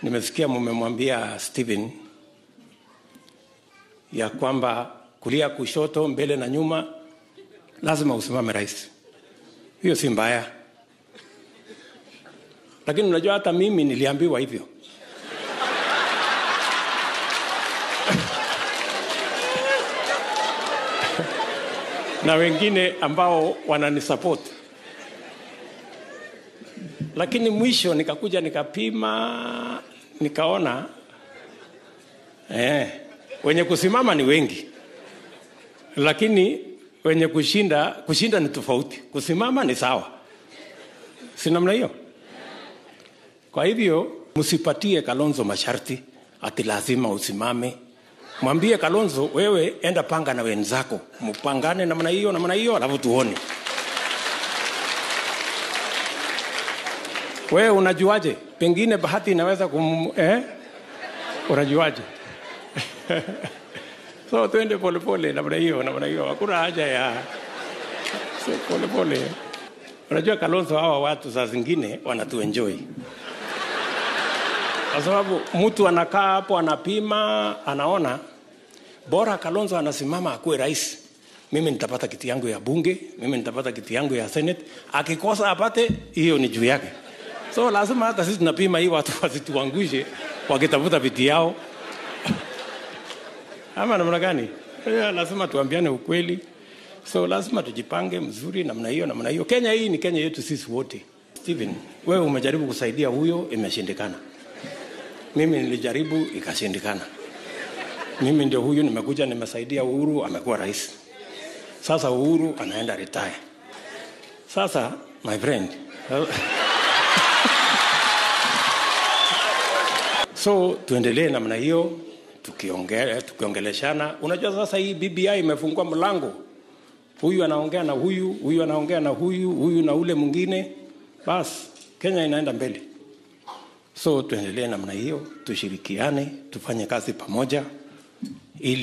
Nimesikia mmemwambia Stephen ya kwamba kulia, kushoto, mbele na nyuma lazima usimame rais. Hiyo si mbaya. Lakini unajua hata mimi niliambiwa hivyo. Na wengine ambao wananisupport. Lakini mwisho nikakuja nikapima, nikaona wenye kusimama ni wengi. Lakini wenye kushinda ni tofauti. Kusimama ni sawa. Si namna hiyo? Kwa hivyo msipatie Kalonzo masharti ati lazima usimame. Mwambie Kalonzo, wewe enda panga na wenzako, mpangane namna hiyo alafu tuone. Wewe unajuaje? Pengine bahati inaweza unajuaje? So tuende polepole namna hiyo. Hakuna haja ya polepole. Unajua Kalonzo, hawa watu saa zingine wanatuenjoy. Kwa sababu mtu anakaa hapo anapima, anaona bora Kalonzo anasimama akuwe rais, mimi nitapata kiti yangu ya bunge, mimi nitapata kiti yangu ya senate. Akikosa apate, hiyo ni juu yake. So lazima hata sisi tunapima hii watu wasituangushe wakitafuta viti yao. Ama namna gani? Lazima tuambiane ukweli. So lazima tujipange mzuri namna hiyo. Kenya hii ni Kenya yetu sisi wote. Stephen, wewe umejaribu kusaidia huyo, imeshindikana. Mimi nilijaribu, ikashindikana. Mimi ndio huyu nimekuja nimesaidia Uhuru, amekuwa rais. Sasa Uhuru anaenda retire. Sasa my friend. So tuendelee namna hiyo, tukiongeleshana. Unajua sasa hii BBI imefungua mlango. Huyu anaongea na huyu anaongea na huyu na ule mwingine. Bas, Kenya inaenda mbele. So tuendelee namna hiyo, tushirikiane, tufanye kazi pamoja ili